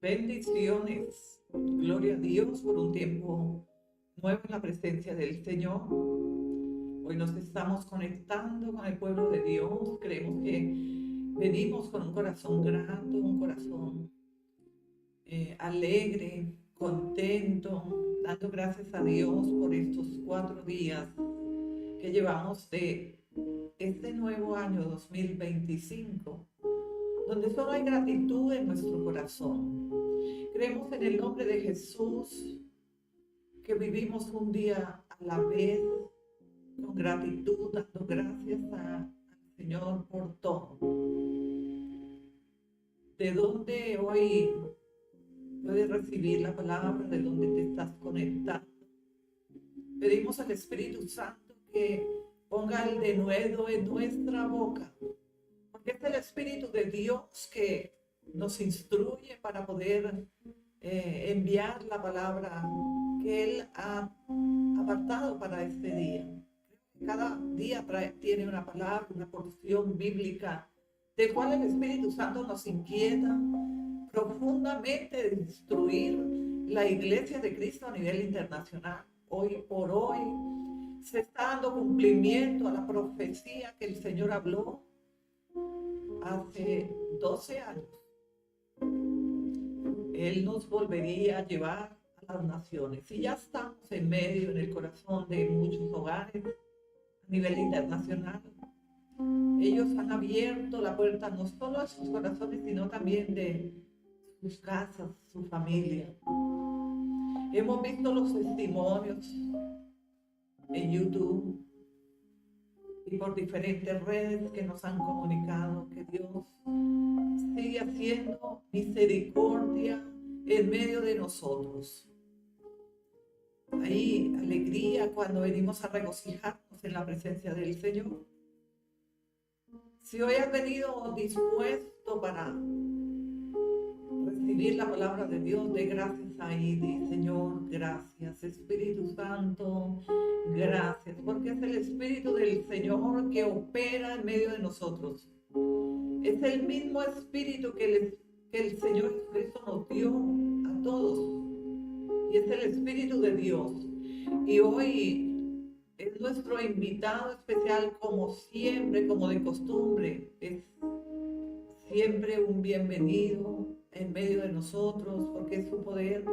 Bendiciones. Gloria a Dios por un tiempo nuevo en la presencia del Señor. Hoy nos estamos conectando con el pueblo de Dios. Creemos que venimos con un corazón grato, un corazón alegre, contento, dando gracias a Dios por estos 4 días que llevamos de este nuevo año 2025, donde solo hay gratitud en nuestro corazón. Creemos en el nombre de Jesús que vivimos un día a la vez con gratitud, dando gracias al Señor por todo. ¿De dónde hoy puedes recibir la palabra? ¿De dónde te estás conectando? Pedimos al Espíritu Santo que ponga el denuedo en nuestra boca, porque es el Espíritu de Dios que nos instruye para poder enviar la palabra que Él ha apartado para este día. Cada día tiene una palabra, una porción bíblica, de cual el Espíritu Santo nos inquieta profundamente de instruir la iglesia de Cristo a nivel internacional. Hoy por hoy se está dando cumplimiento a la profecía que el Señor habló hace 12 años. Él nos volvería a llevar a las naciones. Y ya estamos en medio, en el corazón de muchos hogares a nivel internacional. Ellos han abierto la puerta no solo a sus corazones, sino también de sus casas, su familia. Hemos visto los testimonios en YouTube y por diferentes redes que nos han comunicado que Dios sigue haciendo misericordia en medio de nosotros. Hay alegría cuando venimos a regocijarnos en la presencia del Señor. Si hoy has venido dispuesto para recibir la palabra de Dios, de gracias ahí, di Señor, gracias, Espíritu Santo, gracias, porque es el Espíritu del Señor que opera en medio de nosotros. Es el mismo Espíritu que el Señor Jesucristo nos dio a todos, y es el Espíritu de Dios. Y hoy es nuestro invitado especial, como siempre, como de costumbre. Es siempre un bienvenido en medio de nosotros, porque es su poder.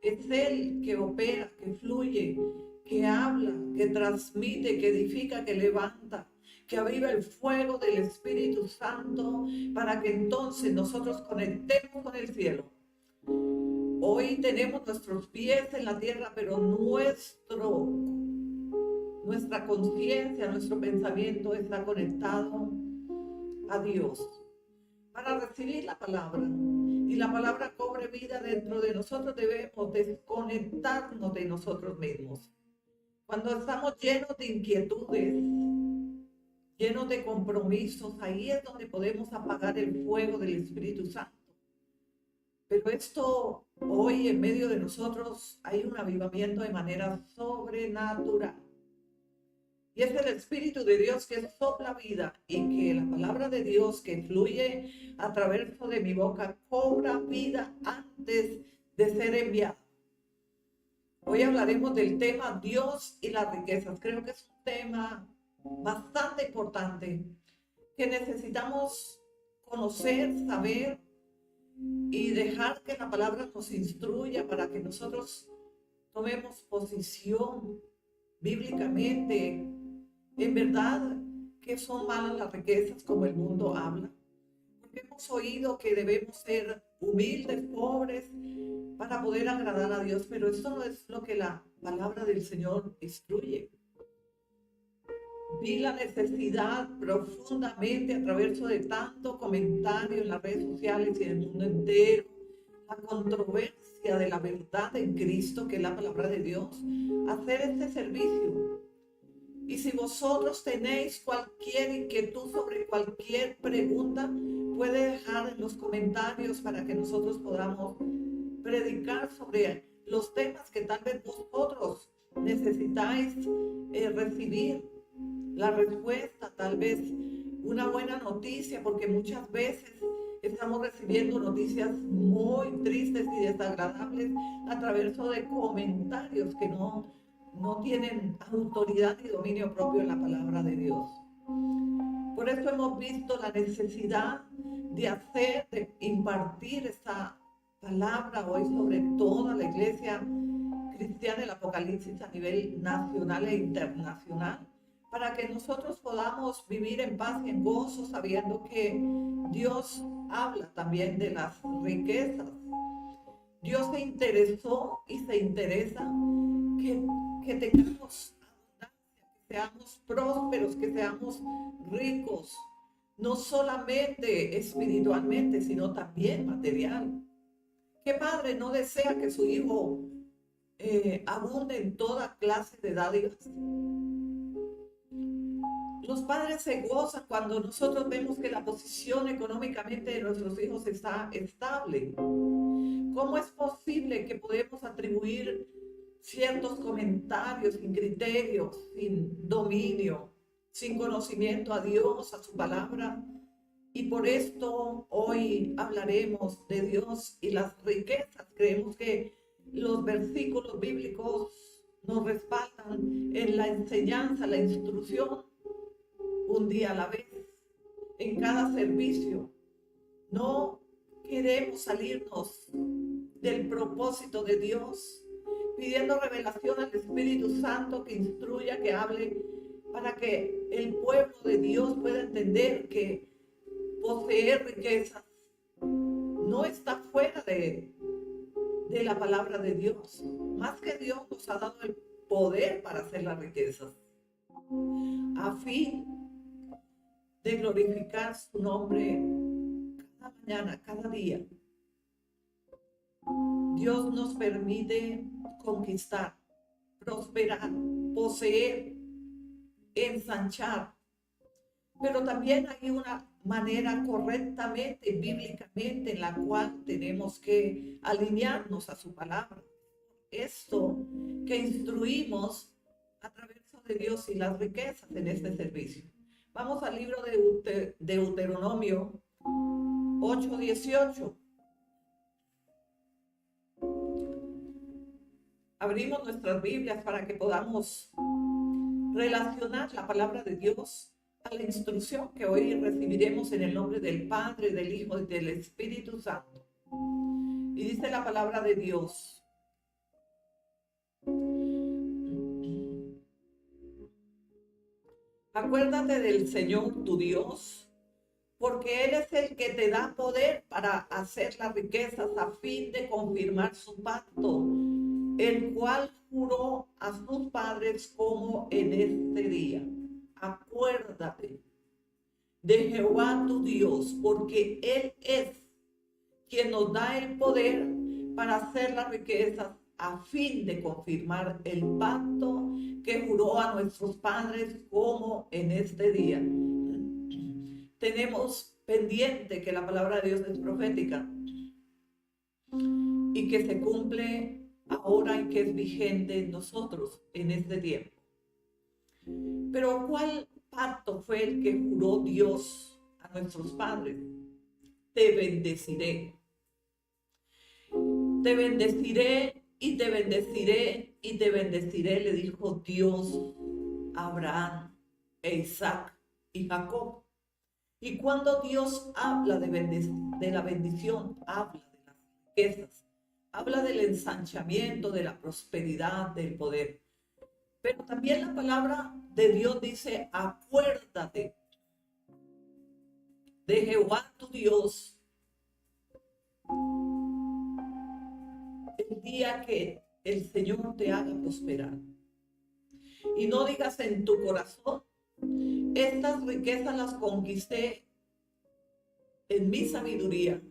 Es Él que opera, que fluye, que habla, que transmite, que edifica, que levanta, que aviva el fuego del Espíritu Santo para que entonces nosotros conectemos con el cielo. Hoy tenemos nuestros pies en la tierra, pero nuestra conciencia, nuestro pensamiento está conectado a Dios para recibir la palabra. Y la palabra cobre vida dentro de nosotros, debemos desconectarnos de nosotros mismos. Cuando estamos llenos de inquietudes, llenos de compromisos, ahí es donde podemos apagar el fuego del Espíritu Santo. Pero esto hoy en medio de nosotros hay un avivamiento de manera sobrenatural. Y es el Espíritu de Dios que sopla vida, y que la palabra de Dios que fluye a través de mi boca cobra vida antes de ser enviada. Hoy hablaremos del tema Dios y las riquezas. Creo que es un tema bastante importante que necesitamos conocer, saber y dejar que la palabra nos instruya para que nosotros tomemos posición bíblicamente. En verdad que son malas las riquezas como el mundo habla, porque hemos oído que debemos ser humildes, pobres, para poder agradar a Dios, pero esto no es lo que la palabra del Señor instruye. Vi la necesidad profundamente a través de tanto comentario en las redes sociales y en el mundo entero, la controversia de la verdad en Cristo, que es la palabra de Dios, hacer este servicio. Y si vosotros tenéis cualquier inquietud sobre cualquier pregunta, puede dejar en los comentarios para que nosotros podamos predicar sobre los temas que tal vez vosotros necesitáis recibir la respuesta, tal vez una buena noticia, porque muchas veces estamos recibiendo noticias muy tristes y desagradables a través de comentarios que no tienen autoridad y dominio propio en la palabra de Dios. Por eso hemos visto la necesidad de impartir esta palabra hoy sobre toda la iglesia cristiana del Apocalipsis a nivel nacional e internacional, para que nosotros podamos vivir en paz y en gozo, sabiendo que Dios habla también de las riquezas. Dios se interesó y se interesa que tengamos abundancia, que seamos prósperos, que seamos ricos, no solamente espiritualmente, sino también material. ¿Qué padre no desea que su hijo abunde en toda clase de dádivas? Los padres se gozan cuando nosotros vemos que la posición económicamente de nuestros hijos está estable. ¿Cómo es posible que podemos atribuir ciertos comentarios sin criterios, sin dominio, sin conocimiento a Dios, a su palabra? Y por esto hoy hablaremos de Dios y las riquezas. Creemos que los versículos bíblicos nos respaldan en la enseñanza, la instrucción, un día a la vez, en cada servicio. No queremos salirnos del propósito de Dios, pidiendo revelación al Espíritu Santo que instruya, que hable, para que el pueblo de Dios pueda entender que poseer riquezas no está fuera de la palabra de Dios. Más que Dios nos ha dado el poder para hacer las riquezas, a fin de glorificar su nombre cada mañana, cada día. Dios nos permite conquistar, prosperar, poseer, ensanchar, pero también hay una manera correctamente, bíblicamente, en la cual tenemos que alinearnos a su palabra. Esto que instruimos a través de Dios y las riquezas en este servicio. Vamos al libro de Deuteronomio 8:18. Abrimos nuestras Biblias para que podamos relacionar la palabra de Dios a la instrucción que hoy recibiremos en el nombre del Padre, del Hijo y del Espíritu Santo. Y dice la palabra de Dios: acuérdate del Señor tu Dios, porque Él es el que te da poder para hacer las riquezas, a fin de confirmar su pacto, el cual juró a sus padres como en este día. Acuérdate de Jehová tu Dios, porque Él es quien nos da el poder para hacer las riquezas, a fin de confirmar el pacto que juró a nuestros padres como en este día. Tenemos pendiente que la palabra de Dios es profética y que se cumple ahora y que es vigente en nosotros en este tiempo. Pero ¿cuál pacto fue el que juró Dios a nuestros padres? Te bendeciré. Te bendeciré y te bendeciré y te bendeciré, le dijo Dios a Abraham, e Isaac y Jacob. Y cuando Dios habla de la bendición, habla de las riquezas, habla del ensanchamiento, de la prosperidad, del poder. Pero también la palabra de Dios dice: acuérdate de Jehová tu Dios el día que el Señor te haga prosperar. Y no digas en tu corazón: estas riquezas las conquisté en mi sabiduría,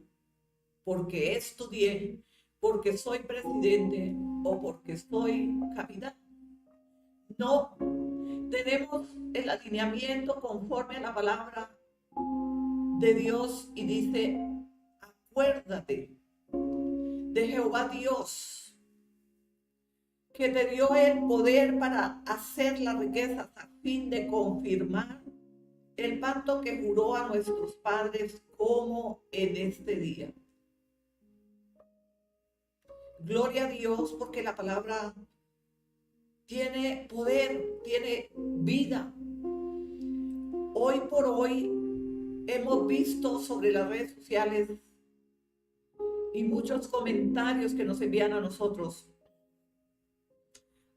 porque estudié, porque soy presidente o porque soy capitán. No, tenemos el alineamiento conforme a la palabra de Dios y dice: acuérdate de Jehová Dios, que te dio el poder para hacer las riquezas, a fin de confirmar el pacto que juró a nuestros padres como en este día. Gloria a Dios, porque la palabra tiene poder, tiene vida. Hoy por hoy hemos visto sobre las redes sociales y muchos comentarios que nos envían a nosotros,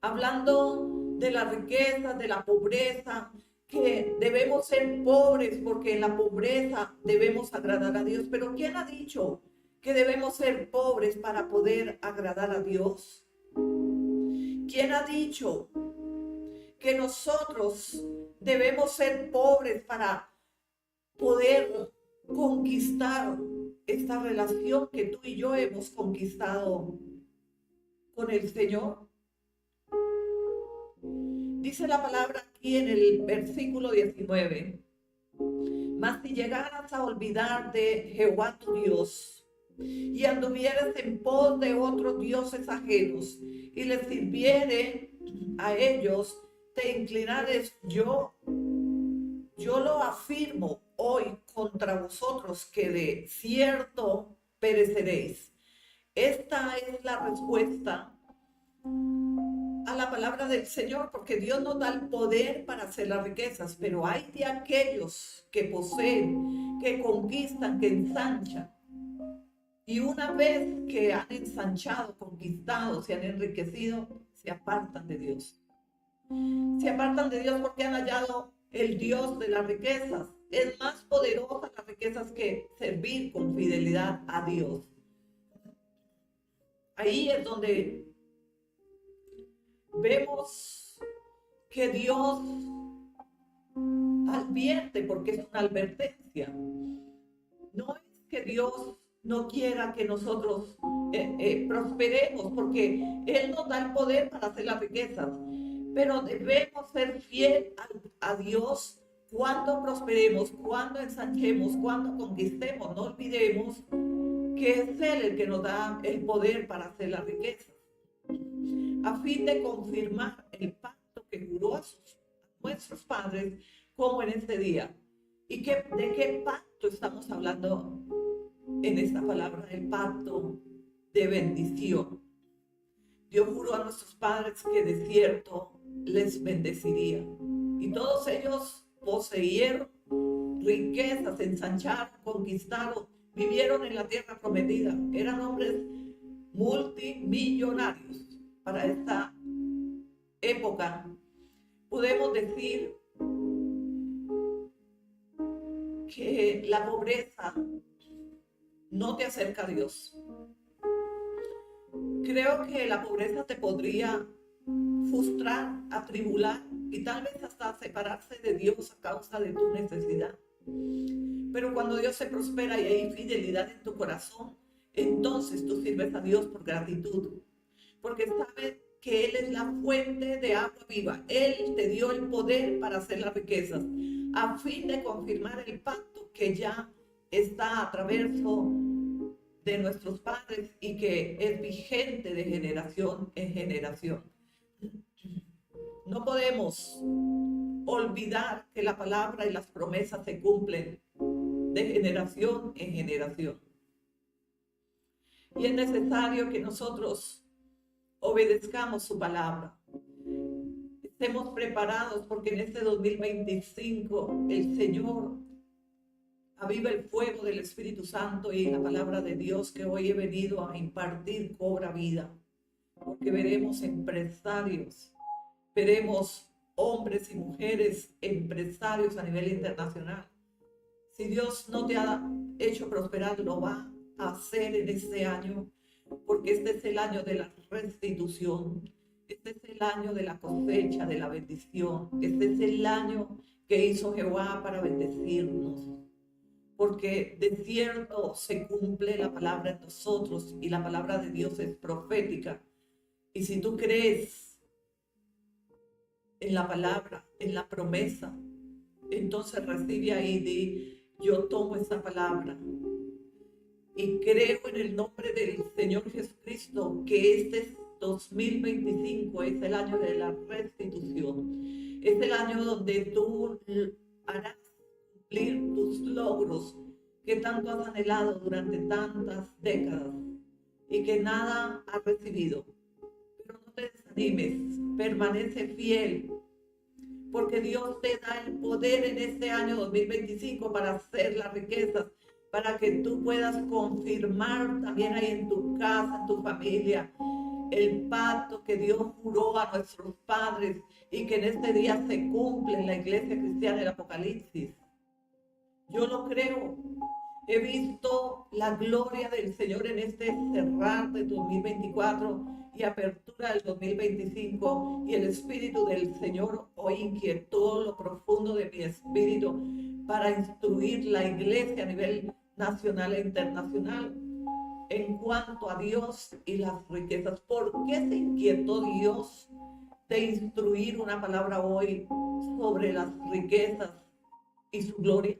hablando de la riqueza, de la pobreza, que debemos ser pobres porque en la pobreza debemos agradar a Dios. Pero ¿quién ha dicho que debemos ser pobres para poder agradar a Dios? ¿Quién ha dicho que nosotros debemos ser pobres para poder conquistar esta relación que tú y yo hemos conquistado con el Señor? Dice la palabra aquí en el versículo 19: mas si llegaras a olvidar de Jehová tu Dios y anduvieras en pos de otros dioses ajenos y les sirviere a ellos, te inclinares, yo lo afirmo hoy contra vosotros, que de cierto pereceréis. Esta es la respuesta a la palabra del Señor, porque Dios nos da el poder para hacer las riquezas, pero hay de aquellos que poseen, que conquistan, que ensanchan, y una vez que han ensanchado, conquistado, se han enriquecido, se apartan de Dios. Se apartan de Dios porque han hallado el Dios de las riquezas. Es más poderosa las riquezas que servir con fidelidad a Dios. Ahí es donde vemos que Dios advierte, porque es una advertencia. No es que Dios no quiera que nosotros prosperemos, porque Él nos da el poder para hacer las riquezas, pero debemos ser fiel a Dios cuando prosperemos, cuando ensanchemos, cuando conquistemos. No olvidemos que es Él el que nos da el poder para hacer las riquezas, a fin de confirmar el pacto que juró a nuestros padres como en este día. ¿Y de qué pacto estamos hablando en esta palabra? El pacto de bendición. Dios juró a nuestros padres que de cierto les bendeciría. Y todos ellos poseyeron riquezas, ensancharon, conquistaron, vivieron en la tierra prometida. Eran hombres multimillonarios. Para esta época podemos decir que la pobreza no te acerca a Dios. Creo que la pobreza te podría frustrar, atribular y tal vez hasta separarse de Dios a causa de tu necesidad. Pero cuando Dios se prospera y hay fidelidad en tu corazón, entonces tú sirves a Dios por gratitud, porque sabes que Él es la fuente de agua viva. Él te dio el poder para hacer las riquezas, a fin de confirmar el pacto que ya está a través de nuestros padres y que es vigente de generación en generación. No podemos olvidar que la palabra y las promesas se cumplen de generación en generación. Y es necesario que nosotros obedezcamos su palabra. Estemos preparados, porque en este 2025 el Señor aviva el fuego del Espíritu Santo, y la palabra de Dios que hoy he venido a impartir cobra vida, porque veremos empresarios, veremos hombres y mujeres empresarios a nivel internacional. Si Dios no te ha hecho prosperar, lo va a hacer en este año, porque este es el año de la restitución, este es el año de la cosecha, de la bendición, este es el año que hizo Jehová para bendecirnos, porque de cierto se cumple la palabra en nosotros, y la palabra de Dios es profética. Y si tú crees en la palabra, en la promesa, entonces recibe ahí, di: yo tomo esa palabra y creo en el nombre del Señor Jesucristo que este 2025 es el año de la restitución. Es el año donde tú harás cumplir tus logros que tanto has anhelado durante tantas décadas y que nada has recibido. Pero no te desanimes, permanece fiel, porque Dios te da el poder en este año 2025 para hacer las riquezas, para que tú puedas confirmar también ahí en tu casa, en tu familia, el pacto que Dios juró a nuestros padres y que en este día se cumple en la iglesia cristiana del Apocalipsis. Yo lo creo. He visto la gloria del Señor en este cerrar de 2024 y apertura del 2025, y el Espíritu del Señor hoy inquietó lo profundo de mi espíritu para instruir la iglesia a nivel nacional e internacional en cuanto a Dios y las riquezas. ¿Por qué se inquietó Dios de instruir una palabra hoy sobre las riquezas y su gloria?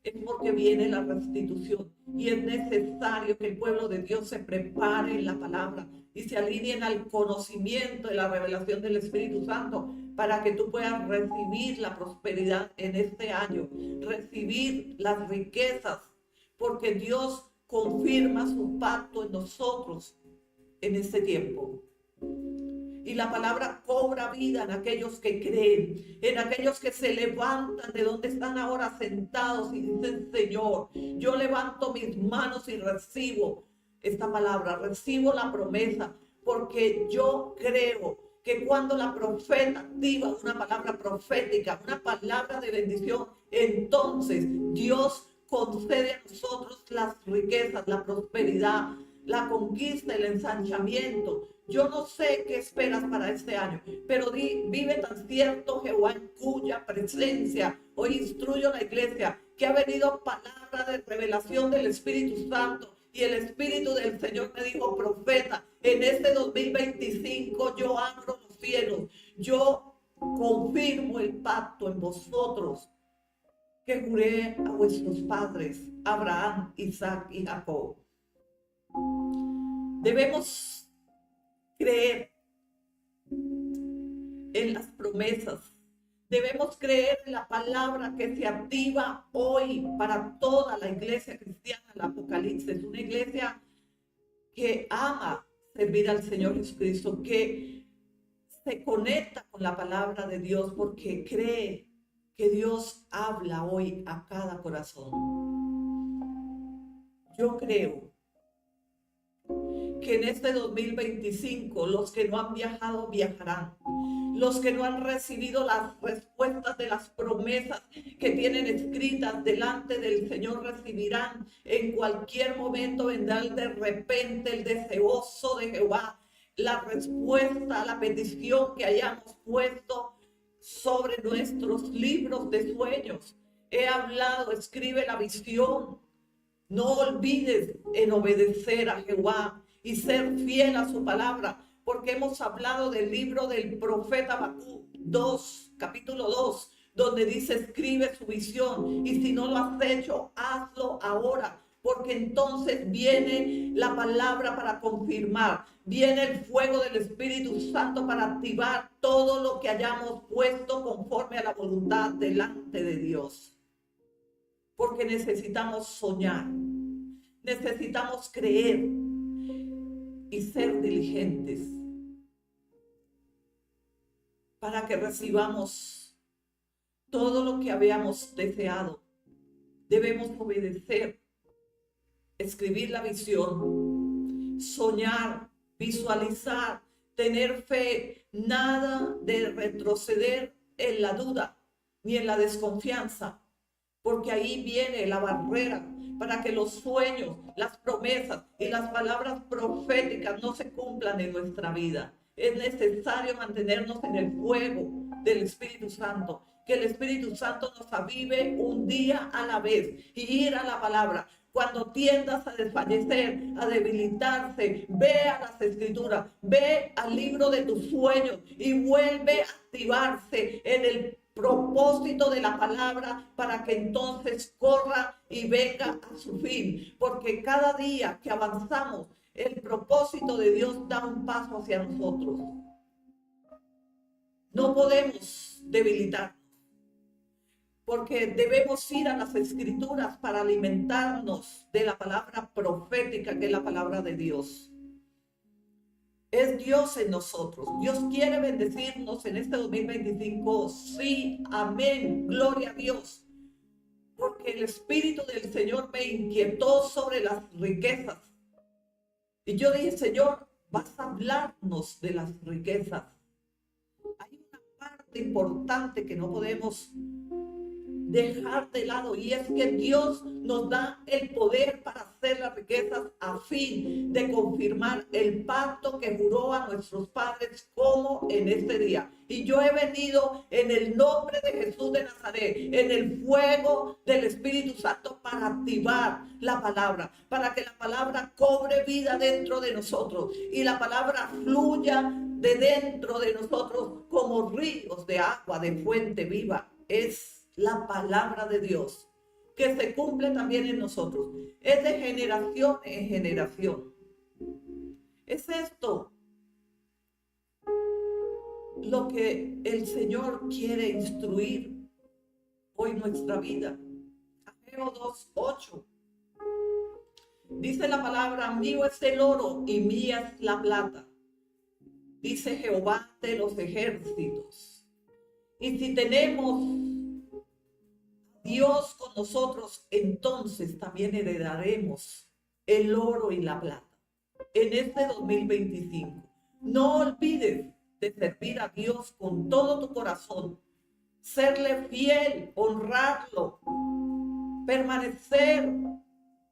Es porque viene la restitución y es necesario que el pueblo de Dios se prepare en la palabra y se alineen al conocimiento de la revelación del Espíritu Santo para que tú puedas recibir la prosperidad en este año, recibir las riquezas, porque Dios confirma su pacto en nosotros en este tiempo. Y la palabra cobra vida en aquellos que creen, en aquellos que se levantan de donde están ahora sentados y dicen: Señor, yo levanto mis manos y recibo esta palabra, recibo la promesa, porque yo creo que cuando la profeta activa una palabra profética, una palabra de bendición, entonces Dios concede a nosotros las riquezas, la prosperidad, la conquista, el ensanchamiento. Yo no sé qué esperas para este año, pero vive tan cierto Jehová, en cuya presencia hoy instruyo a la iglesia, que ha venido palabra de revelación del Espíritu Santo, y el Espíritu del Señor me dijo: profeta, en este 2025 yo abro los cielos, yo confirmo el pacto en vosotros que juré a vuestros padres, Abraham, Isaac y Jacob. Debemos creer en las promesas. Debemos creer en la palabra que se activa hoy para toda la iglesia cristiana. El Apocalipsis es una iglesia que ama servir al Señor Jesucristo, que se conecta con la palabra de Dios porque cree que Dios habla hoy a cada corazón. Yo creo que en este 2025 los que no han viajado viajarán. Los que no han recibido las respuestas de las promesas que tienen escritas delante del Señor recibirán. En cualquier momento vendrá de repente el deseoso de Jehová, la respuesta a la petición que hayamos puesto sobre nuestros libros de sueños. He hablado, escribe la visión. No olvides en obedecer a Jehová y ser fiel a su palabra, porque hemos hablado del libro del profeta Habacuc 2, capítulo 2, donde dice: escribe su visión, y si no lo has hecho, hazlo ahora, porque entonces viene la palabra para confirmar, viene el fuego del Espíritu Santo para activar todo lo que hayamos puesto conforme a la voluntad delante de Dios. Porque necesitamos soñar, necesitamos creer y ser diligentes para que recibamos todo lo que habíamos deseado. Debemos obedecer, escribir la visión, soñar, visualizar, tener fe, nada de retroceder en la duda ni en la desconfianza, porque ahí viene la barrera para que los sueños, las promesas y las palabras proféticas no se cumplan en nuestra vida. Es necesario mantenernos en el fuego del Espíritu Santo, que el Espíritu Santo nos avive un día a la vez y ir a la palabra. Cuando tiendas a desfallecer, a debilitarse, ve a las Escrituras, ve al libro de tus sueños y vuelve a activarse en el propósito de la palabra para que entonces corra y venga a su fin. Porque cada día que avanzamos, el propósito de Dios da un paso hacia nosotros. No podemos debilitarnos. porque debemos ir a las Escrituras para alimentarnos de la palabra profética, que es la palabra de Dios. Es Dios en nosotros. Dios quiere bendecirnos en este 2025. Sí, amén. Gloria a Dios. Porque el Espíritu del Señor me inquietó sobre las riquezas. Y yo dije, Señor, vas a hablarnos de las riquezas. Hay una parte importante que no podemos dejar de lado, y es que Dios nos da el poder para hacer las riquezas a fin de confirmar el pacto que juró a nuestros padres como en este día. Y yo he venido en el nombre de Jesús de Nazaret, en el fuego del Espíritu Santo, para activar la palabra, para que la palabra cobre vida dentro de nosotros y la palabra fluya de dentro de nosotros como ríos de agua, de fuente viva. Es la palabra de Dios que se cumple también en nosotros. Es de generación en generación. Es esto lo que el Señor quiere instruir hoy nuestra vida. Ageo 2:8 dice la palabra: mío es el oro y mía es la plata, dice Jehová de los ejércitos. Y si tenemos Dios con nosotros, entonces también heredaremos el oro y la plata en este 2025. No olvides de servir a Dios con todo tu corazón, serle fiel, honrarlo, permanecer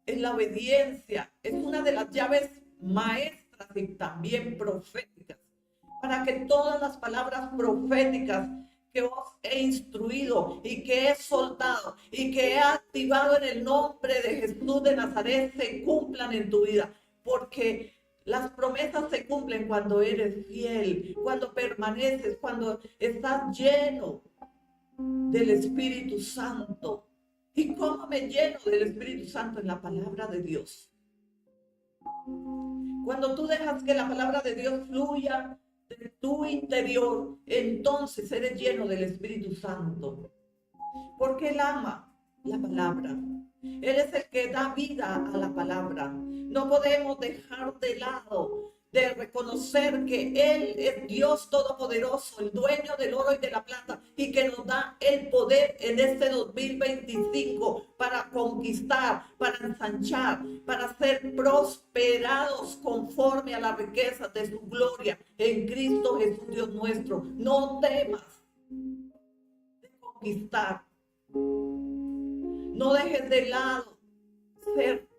en la obediencia. Es una de las llaves maestras y también proféticas, para que todas las palabras proféticas que os he instruido y que he soltado y que he activado en el nombre de Jesús de Nazaret se cumplan en tu vida, porque las promesas se cumplen cuando eres fiel, cuando permaneces, cuando estás lleno del Espíritu Santo. ¿Y cómo me lleno del Espíritu Santo? En la palabra de Dios. Cuando tú dejas que la palabra de Dios fluya de tu interior, entonces eres lleno del Espíritu Santo, porque Él ama la palabra. Él es el que da vida a la palabra. No podemos dejar de lado de reconocer que Él es Dios Todopoderoso, el dueño del oro y de la plata, y que nos da el poder en este 2025 para conquistar, para ensanchar, para ser prosperados conforme a las riquezas de su gloria en Cristo Jesús, Dios nuestro. No temas de conquistar. No dejes de lado ser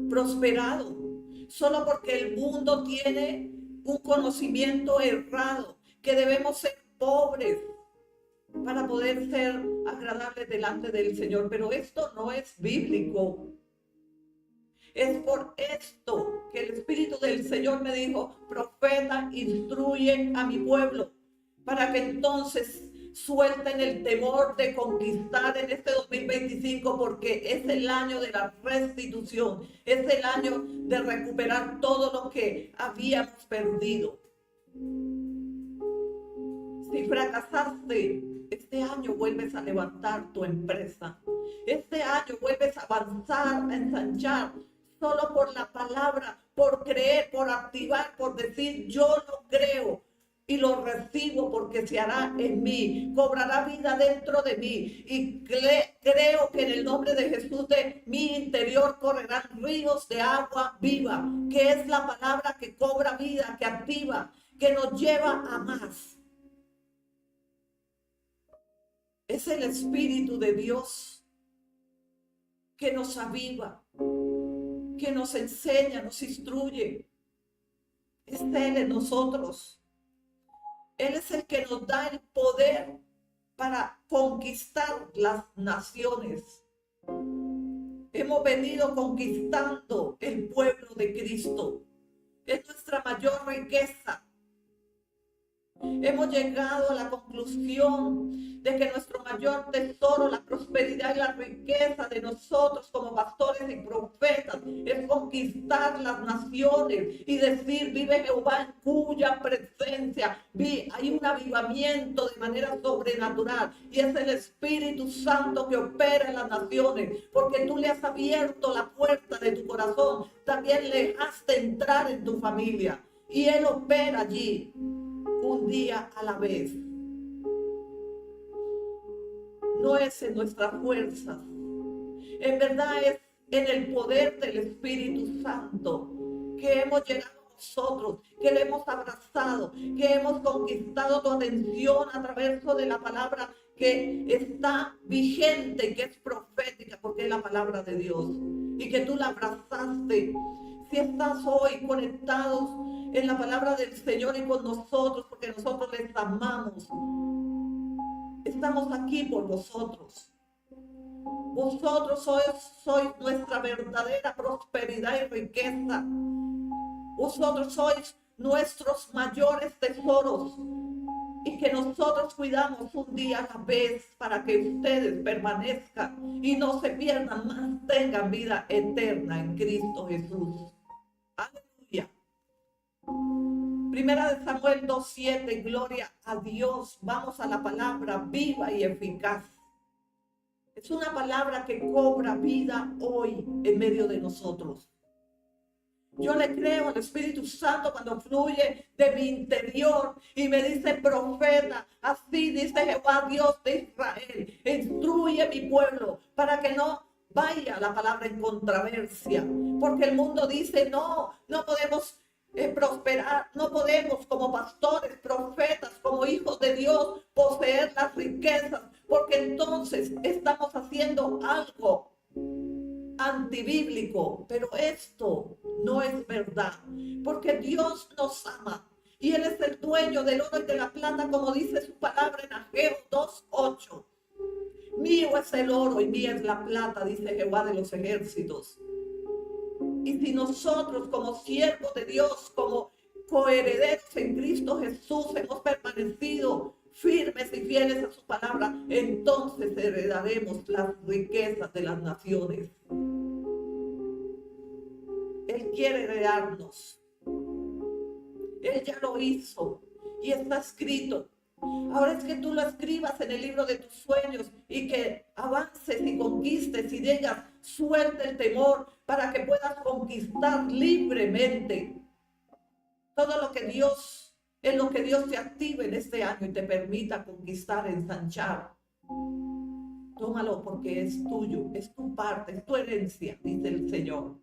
prosperado solo porque el mundo tiene un conocimiento errado, que debemos ser pobres para poder ser agradables delante del Señor. Pero esto no es bíblico. Es por esto que el Espíritu del Señor me dijo: profeta, instruye a mi pueblo, para que entonces suelten el temor de conquistar en este 2025, porque es el año de la restitución, es el año de recuperar todo lo que habíamos perdido. Si fracasaste, este año vuelves a levantar tu empresa. Este año vuelves a avanzar, a ensanchar, solo por la palabra, por creer, por activar, por decir: yo lo creo y lo recibo, porque se hará en mí, cobrará vida dentro de mí, y creo que en el nombre de Jesús de mi interior correrán ríos de agua viva, que es la palabra que cobra vida, que activa, que nos lleva a más. Es el Espíritu de Dios que nos aviva, que nos enseña, nos instruye. Es Él en nosotros. Él es el que nos da el poder para conquistar las naciones. Hemos venido conquistando el pueblo de Cristo. Es nuestra mayor riqueza. Hemos llegado a la conclusión de que nuestro mayor tesoro, la prosperidad y la riqueza de nosotros como pastores y profetas, es conquistar las naciones y decir, vive Jehová en cuya presencia hay un avivamiento de manera sobrenatural, y es el Espíritu Santo que opera en las naciones, porque tú le has abierto la puerta de tu corazón, también le dejaste entrar en tu familia, y Él opera allí un día a la vez. No es en nuestras fuerzas, en verdad es en el poder del Espíritu Santo que hemos llegado nosotros, que le hemos abrazado, que hemos conquistado tu atención a través de la palabra que está vigente, que es profética, porque es la palabra de Dios, y que tú la abrazaste. Si estás hoy conectados en la palabra del Señor y con nosotros, porque nosotros les amamos, estamos aquí por vosotros. Vosotros sois nuestra verdadera prosperidad y riqueza. Vosotros sois nuestros mayores tesoros, y que nosotros cuidamos un día a la vez para que ustedes permanezcan y no se pierdan más, tengan vida eterna en Cristo Jesús. Aleluya. Primera de Samuel 2:7, gloria a Dios. Vamos a la palabra viva y eficaz. Es una palabra que cobra vida hoy en medio de nosotros. Yo le creo al Espíritu Santo cuando fluye de mi interior y me dice, profeta, así dice Jehová, Dios de Israel, instruye mi pueblo para que no vaya la palabra en controversia, porque el mundo dice, no podemos prosperar, no podemos como pastores, profetas, como hijos de Dios poseer las riquezas, porque entonces estamos haciendo algo antibíblico. Pero esto no es verdad, porque Dios nos ama y Él es el dueño del oro y de la plata, como dice su palabra en Ageo 2:8. Mío es el oro y mía es la plata, dice Jehová de los ejércitos. Y si nosotros como siervos de Dios, como coherederos en Cristo Jesús, hemos permanecido firmes y fieles a su palabra, entonces heredaremos las riquezas de las naciones. Él quiere heredarnos. Él ya lo hizo y está escrito. Ahora es que tú lo escribas en el libro de tus sueños y que avances y conquistes y digas, suelta el temor para que puedas conquistar libremente todo lo que Dios, en lo que Dios te active en este año y te permita conquistar, ensanchar. Tómalo porque es tuyo, es tu parte, es tu herencia, dice el Señor.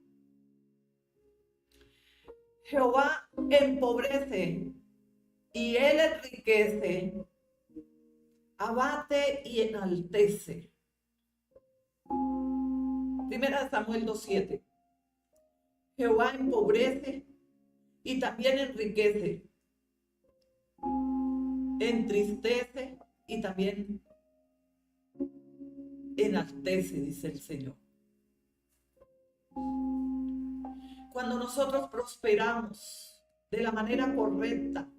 Jehová empobrece y Él enriquece, abate y enaltece. Primera de Samuel 2:7. Jehová empobrece y también enriquece, entristece y también enaltece, dice el Señor. Cuando nosotros prosperamos de la manera correcta,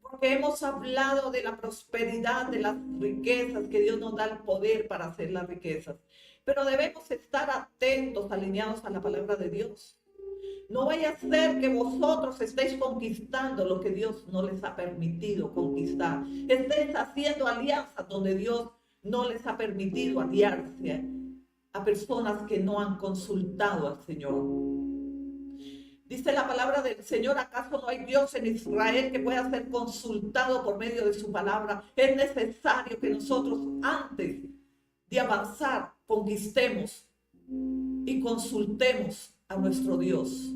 porque hemos hablado de la prosperidad, de las riquezas, que Dios nos da el poder para hacer las riquezas, pero debemos estar atentos, alineados a la palabra de Dios. No vaya a ser que vosotros estéis conquistando lo que Dios no les ha permitido conquistar. Estéis haciendo alianzas donde Dios no les ha permitido aliarse a personas que no han consultado al Señor. Dice la palabra del Señor, ¿acaso no hay Dios en Israel que pueda ser consultado por medio de su palabra? Es necesario que nosotros, antes de avanzar, conquistemos y consultemos a nuestro Dios,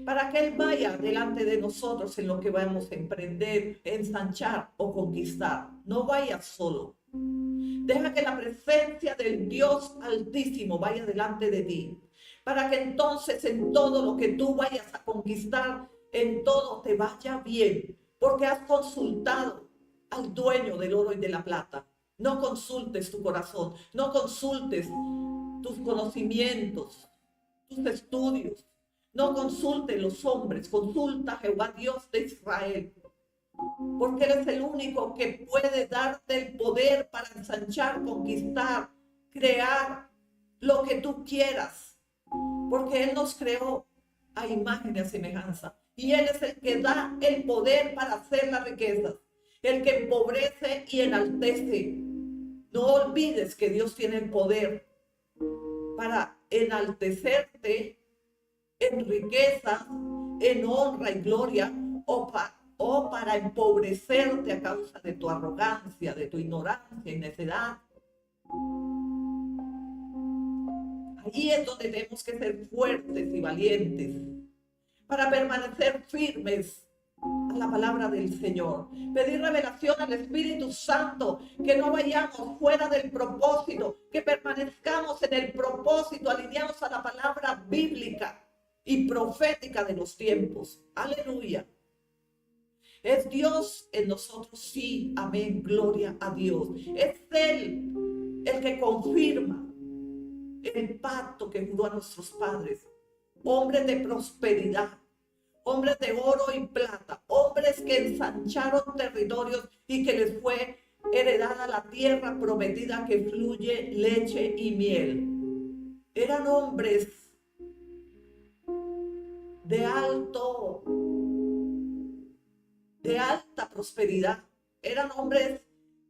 para que Él vaya delante de nosotros en lo que vamos a emprender, ensanchar o conquistar. No vayas solo. Deja que la presencia del Dios Altísimo vaya delante de ti, para que entonces en todo lo que tú vayas a conquistar, en todo te vaya bien, porque has consultado al dueño del oro y de la plata. No consultes tu corazón, no consultes tus conocimientos, tus estudios, no consultes los hombres, consulta a Jehová Dios de Israel, porque Él es el único que puede darte el poder para ensanchar, conquistar, crear lo que tú quieras. porque Él nos creó a imagen y a semejanza. Y Él es el que da el poder para hacer las riquezas, el que empobrece y enaltece. No olvides que Dios tiene el poder para enaltecerte en riqueza, en honra y gloria, o para empobrecerte a causa de tu arrogancia, de tu ignorancia y necedad. Ahí es donde tenemos que ser fuertes y valientes para permanecer firmes a la palabra del Señor. Pedir revelación al Espíritu Santo, que no vayamos fuera del propósito, que permanezcamos en el propósito, alineados a la palabra bíblica y profética de los tiempos. Aleluya. ¿Es Dios en nosotros? Sí, amén, gloria a Dios. Es Él el que confirma el pacto que juró a nuestros padres, hombres de prosperidad, hombres de oro y plata, hombres que ensancharon territorios y que les fue heredada la tierra prometida que fluye leche y miel. Eran hombres de alta prosperidad. Eran hombres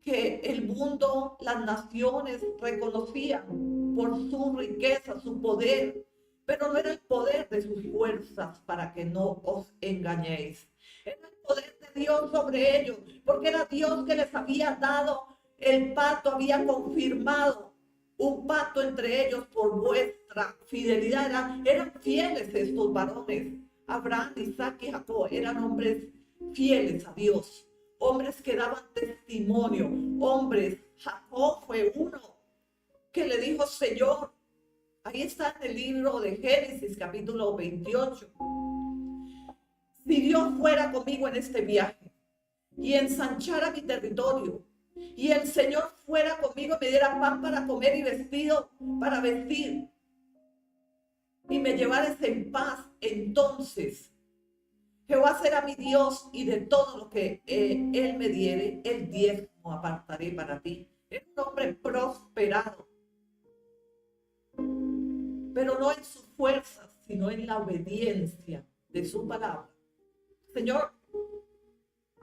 que el mundo, las naciones reconocían por su riqueza, su poder, pero no era el poder de sus fuerzas, para que no os engañéis. Era el poder de Dios sobre ellos, porque era Dios que les había dado el pacto, había confirmado un pacto entre ellos por vuestra fidelidad. Eran fieles estos varones. Abraham, Isaac y Jacob eran hombres fieles a Dios, hombres que daban testimonio, hombres. Jacob fue uno que le dijo: Señor, ahí está en el libro de Génesis, capítulo 28. Si Dios fuera conmigo en este viaje y ensanchara mi territorio, y el Señor fuera conmigo, me diera pan para comer y vestido para vestir, y me llevares en paz, entonces Jehová será mi Dios, y de todo lo que Él me diere, el diezmo apartaré para ti. Es un hombre prosperado, pero no en sus fuerzas, sino en la obediencia de su palabra. Señor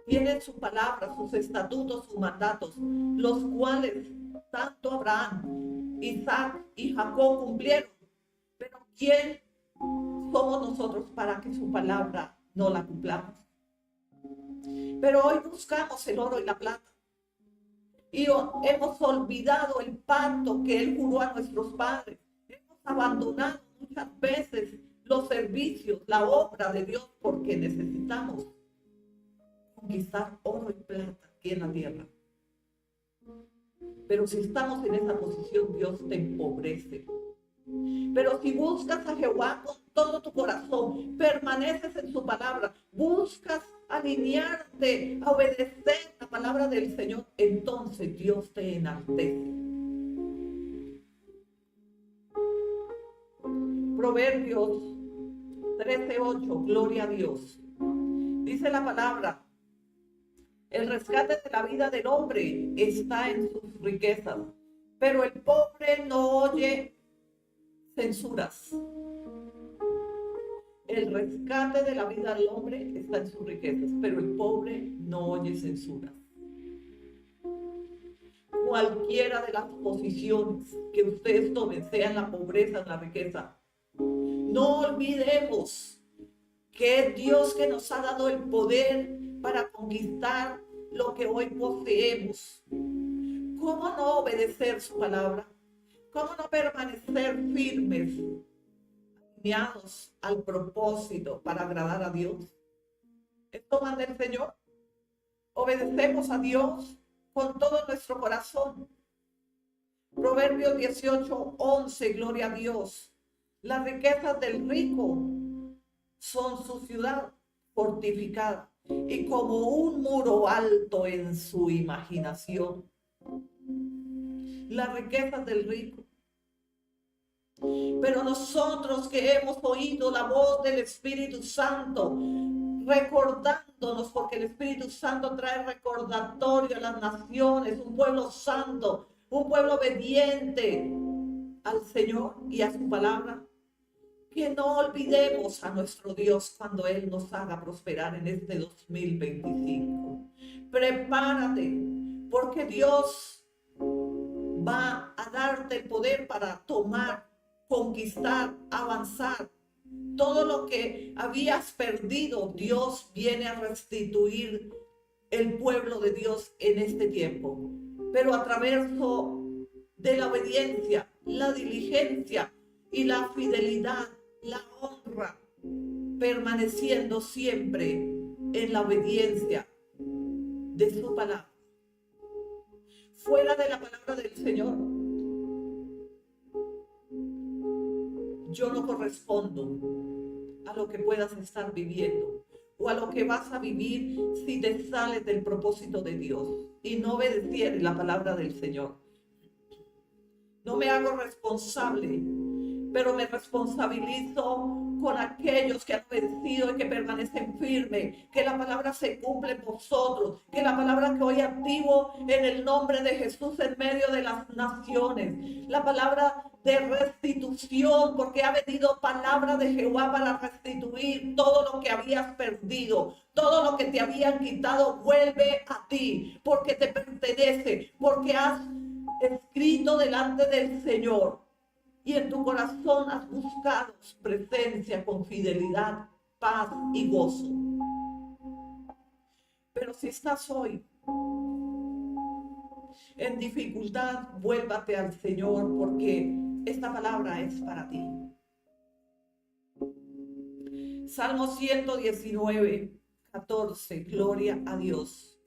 tiene su palabra, sus estatutos, sus mandatos, los cuales tanto Abraham, Isaac y Jacob cumplieron. Pero ¿quién somos nosotros para que su palabra no la cumplamos? Pero hoy buscamos el oro y la plata, y hemos olvidado el pacto que Él juró a nuestros padres. Hemos abandonado muchas veces los servicios, la obra de Dios, porque necesitamos conquistar oro y plata aquí en la tierra. Pero si estamos en esa posición, Dios te empobrece. Pero si buscas a Jehová con todo tu corazón, permaneces en su palabra, buscas alinearte, a obedecer la palabra del Señor, entonces Dios te enaltece. Proverbios 13:8, gloria a Dios. Dice la palabra: el rescate de la vida del hombre está en sus riquezas, pero el pobre no oye censuras. El rescate de la vida del hombre está en sus riquezas, pero el pobre no oye censuras. Cualquiera de las posiciones que ustedes tomen, sea en la pobreza, en la riqueza, no olvidemos que es Dios que nos ha dado el poder para conquistar lo que hoy poseemos. ¿Cómo no obedecer su palabra? ¿Cómo no permanecer firmes, alineados al propósito para agradar a Dios? Esto manda el Señor. Obedecemos a Dios con todo nuestro corazón. Proverbios 18:11, gloria a Dios. Las riquezas del rico son su ciudad fortificada, y como un muro alto en su imaginación. Las riquezas del rico. Pero nosotros que hemos oído la voz del Espíritu Santo, recordándonos, porque el Espíritu Santo trae recordatorio a las naciones, un pueblo santo, un pueblo obediente al Señor y a su palabra. que no olvidemos a nuestro Dios cuando Él nos haga prosperar en este 2025. Prepárate, porque Dios va a darte el poder para tomar, conquistar, avanzar. Todo lo que habías perdido, Dios viene a restituir el pueblo de Dios en este tiempo. Pero a través de la obediencia, la diligencia y la fidelidad, la honra, permaneciendo siempre en la obediencia de su palabra. Fuera de la palabra del Señor, yo no correspondo a lo que puedas estar viviendo o a lo que vas a vivir si te sales del propósito de Dios y no obedecieres la palabra del Señor. No me hago responsable, pero me responsabilizo con aquellos que han obedecido y que permanecen firmes, que la palabra se cumple en vosotros, que la palabra que hoy activo en el nombre de Jesús en medio de las naciones, la palabra de restitución, porque ha venido palabra de Jehová para restituir todo lo que habías perdido, todo lo que te habían quitado, vuelve a ti, porque te pertenece, porque has escrito delante del Señor. Y en tu corazón has buscado su presencia con fidelidad, paz y gozo. Pero si estás hoy en dificultad, vuélvate al Señor, porque esta palabra es para ti. Salmo 119, 14. Gloria a Dios.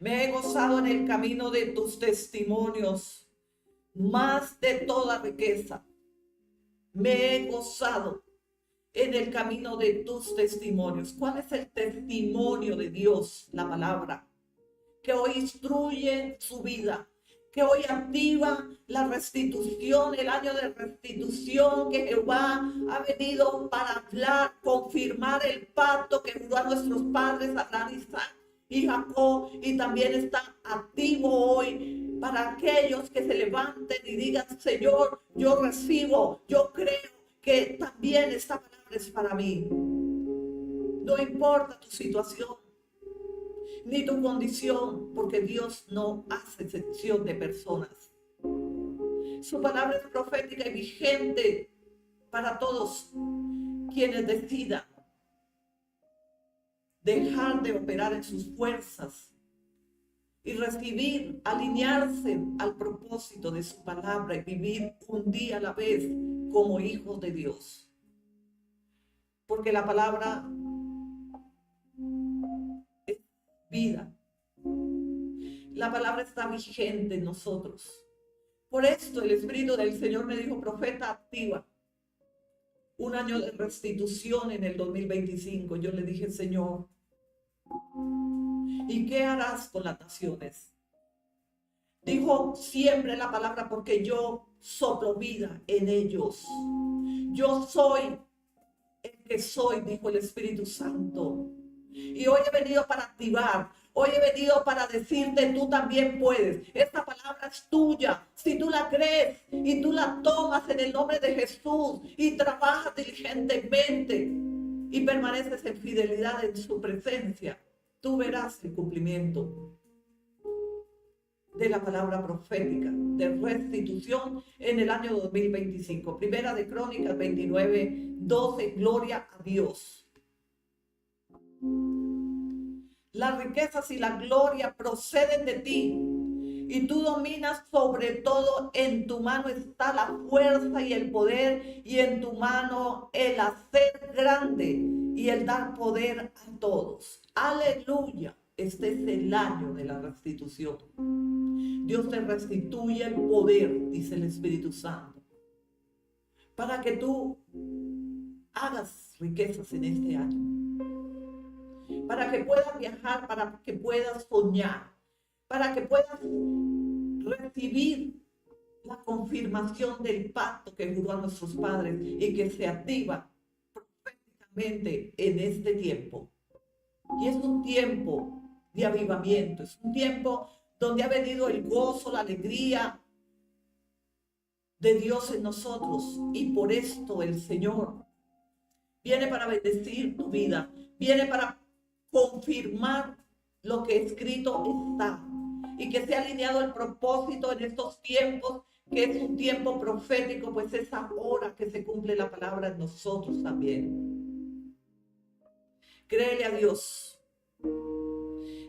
Me he gozado en el camino de tus testimonios, más de toda riqueza. Me he gozado en el camino de tus testimonios. ¿Cuál es el testimonio de Dios? La palabra, que hoy instruye su vida, que hoy activa la restitución, el año de restitución que Jehová ha venido para hablar, confirmar el pacto que juró a nuestros padres, Abraham, Isaac y Jacob, y también está activo hoy para aquellos que se levanten y digan: Señor, yo recibo, yo creo que también esta palabra es para mí. No importa tu situación ni tu condición, porque Dios no hace excepción de personas. Su palabra es profética y vigente para todos quienes decidan dejar de operar en sus fuerzas y recibir, alinearse al propósito de su palabra y vivir un día a la vez como hijos de Dios. Porque la palabra es vida. La palabra está vigente en nosotros. Por esto el Espíritu del Señor me dijo: profeta, activa un año de restitución en el 2025. Yo le dije: Señor, ¿y qué harás con las naciones? Dijo: siempre la palabra, porque yo soplo vida en ellos. Yo soy el que soy, dijo el Espíritu Santo. Y hoy he venido para activar. Hoy he venido para decirte: tú también puedes. Esta palabra es tuya. Si tú la crees y tú la tomas en el nombre de Jesús y trabajas diligentemente y permaneces en fidelidad en su presencia, tú verás el cumplimiento de la palabra profética de restitución en el año 2025. Primera de Crónicas 29, 12. Gloria a Dios. Las riquezas y la gloria proceden de ti, y tú dominas sobre todo. En tu mano está la fuerza y el poder, y en tu mano el hacer grande y el dar poder a todos. Aleluya. Este es el año de la restitución. Dios te restituye el poder, dice el Espíritu Santo, para que tú hagas riquezas en este año, para que puedas viajar, para que puedas soñar, para que puedas recibir la confirmación del pacto que juró a nuestros padres y que se activa proféticamente en este tiempo. Y es un tiempo de avivamiento, es un tiempo donde ha venido el gozo, la alegría de Dios en nosotros. Y por esto el Señor viene para bendecir tu vida, viene para confirmar lo que escrito está y que se ha alineado el propósito en estos tiempos, que es un tiempo profético, pues es ahora que se cumple la palabra en nosotros también. Créele a Dios,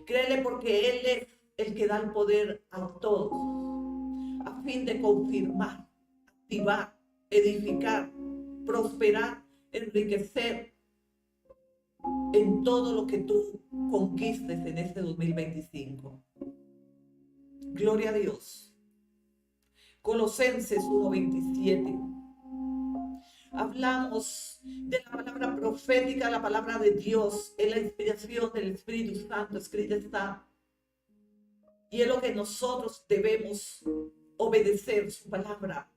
créele, porque Él es el que da el poder a todos, a fin de confirmar, activar, edificar, prosperar, enriquecer en todo lo que tú conquistes en este 2025. Gloria a Dios. Colosenses 1:27. Hablamos de la palabra profética, la palabra de Dios, en la inspiración del Espíritu Santo, escrita está. Y es lo que nosotros debemos obedecer, su palabra.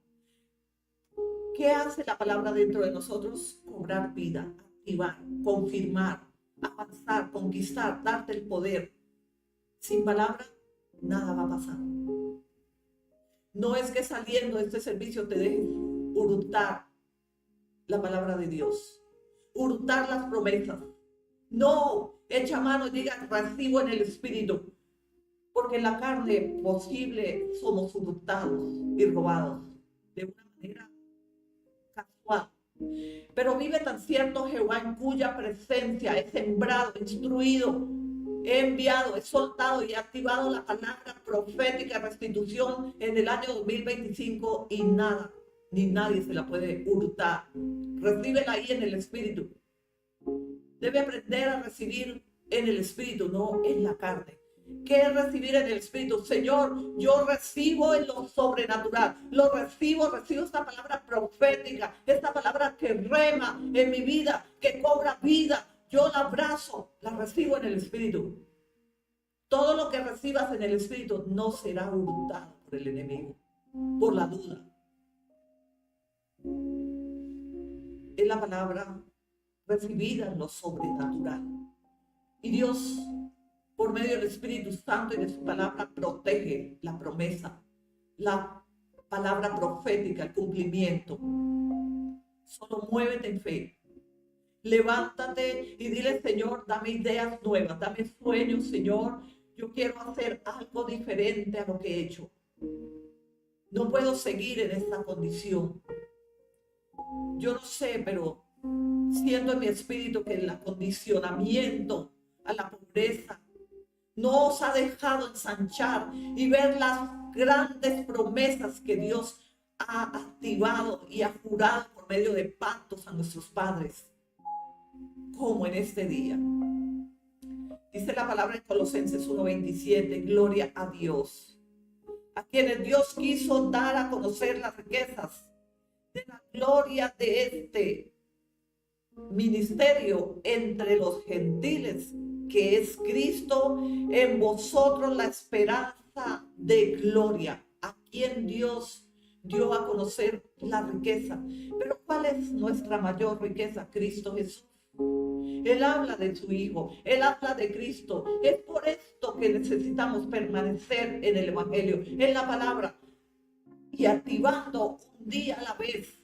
¿Qué hace la palabra dentro de nosotros? Cobrar vida, activar, confirmar, avanzar, conquistar, darte el poder. Sin palabra, nada va a pasar. No es que saliendo de este servicio te dejes hurtar la palabra de Dios, hurtar las promesas. No, echa mano y diga: recibo en el Espíritu, porque en la carne posible somos hurtados y robados de una manera casual. Pero vive tan cierto Jehová, en cuya presencia he sembrado, instruido, he enviado, he soltado y he activado la palabra profética de restitución en el año 2025, y nada ni nadie se la puede hurtar. Recíbela ahí en el Espíritu. Debe aprender a recibir en el Espíritu, no en la carne. ¿Qué es recibir en el Espíritu? Señor, yo recibo en lo sobrenatural, lo recibo esta palabra profética, esta palabra que rema en mi vida, que cobra vida. Yo la abrazo, la recibo en el Espíritu. Todo lo que recibas en el Espíritu no será hurtado por el enemigo, por la duda. Es la palabra recibida en lo sobrenatural. Y Dios, por medio del Espíritu Santo y de su palabra, protege la promesa, la palabra profética, el cumplimiento. Solo muévete en fe. Levántate y dile: Señor, dame ideas nuevas, dame sueños, Señor. Yo quiero hacer algo diferente a lo que he hecho. No puedo seguir en esta condición. Yo no sé, pero siento en mi espíritu que el acondicionamiento a la pobreza no os ha dejado ensanchar y ver las grandes promesas que Dios ha activado y ha jurado por medio de pactos a nuestros padres, como en este día. Dice la palabra en Colosenses 1:27, gloria a Dios, a quienes Dios quiso dar a conocer las riquezas de la gloria de este ministerio entre los gentiles, que es Cristo en vosotros, la esperanza de gloria, a quien Dios dio a conocer la riqueza. Pero ¿cuál es nuestra mayor riqueza? Cristo Jesús. Él habla de su Hijo, Él habla de Cristo. Es por esto que necesitamos permanecer en el Evangelio, en la palabra, y activando un día a la vez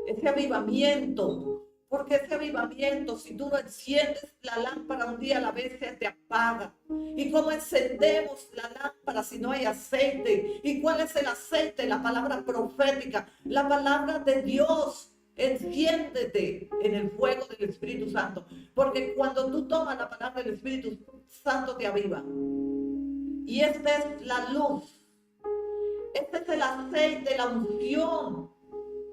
ese avivamiento. Porque ese avivamiento, si tú no enciendes la lámpara un día a la vez, se te apaga. ¿Y cómo encendemos la lámpara si no hay aceite? ¿Y cuál es el aceite? La palabra profética, la palabra de Dios. Enciéndete en el fuego del Espíritu Santo, porque cuando tú tomas la palabra del Espíritu Santo te aviva. Y esta es la luz, este es el aceite, la unción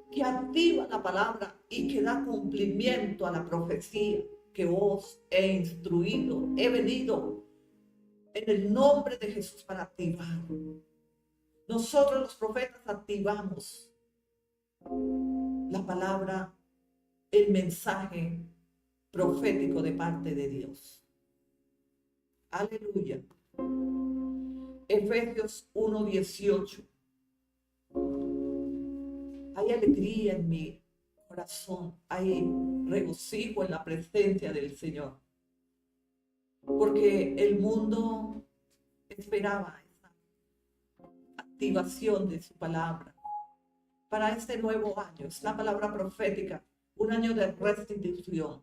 que activa la palabra y que da cumplimiento a la profecía que os he instruido. He venido en el nombre de Jesús para activar. Nosotros los profetas activamos la palabra, el mensaje profético de parte de Dios. Aleluya. Efesios 1:18. Hay alegría en mi corazón, hay regocijo en la presencia del Señor. Porque el mundo esperaba esa activación de su palabra para este nuevo año. Es la palabra profética, un año de restitución.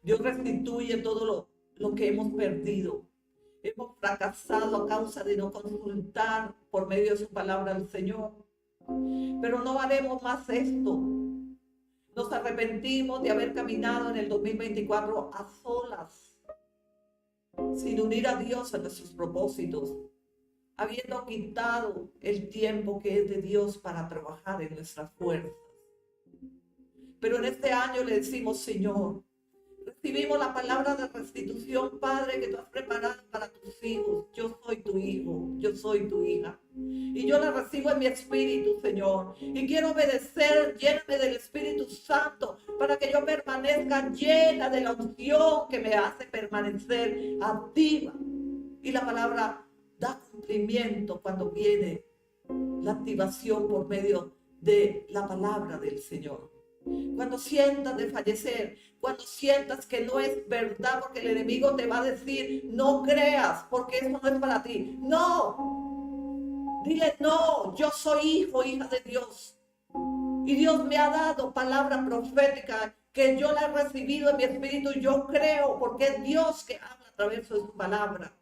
Dios restituye todo lo que hemos perdido. Hemos fracasado a causa de no consultar por medio de su palabra al Señor. Pero no haremos más esto. Nos arrepentimos de haber caminado en el 2024 a solas, sin unir a Dios a nuestros propósitos, habiendo quitado el tiempo que es de Dios para trabajar en nuestras fuerzas. Pero en este año le decimos, Señor, recibimos la palabra de restitución, Padre, que tú has preparado para tus hijos. Yo soy tu hijo, yo soy tu hija. Y yo la recibo en mi espíritu, Señor. Y quiero obedecer, lléname del Espíritu Santo para que yo permanezca llena de la unción que me hace permanecer activa. Y la palabra da cumplimiento cuando viene la activación por medio de la palabra del Señor. Cuando sientas de fallecer, cuando sientas que no es verdad, porque el enemigo te va a decir, no creas, porque eso no es para ti. No, dile no, yo soy hijo, hija de Dios. Y Dios me ha dado palabra profética que yo la he recibido en mi espíritu y yo creo, porque es Dios que habla a través de su palabra.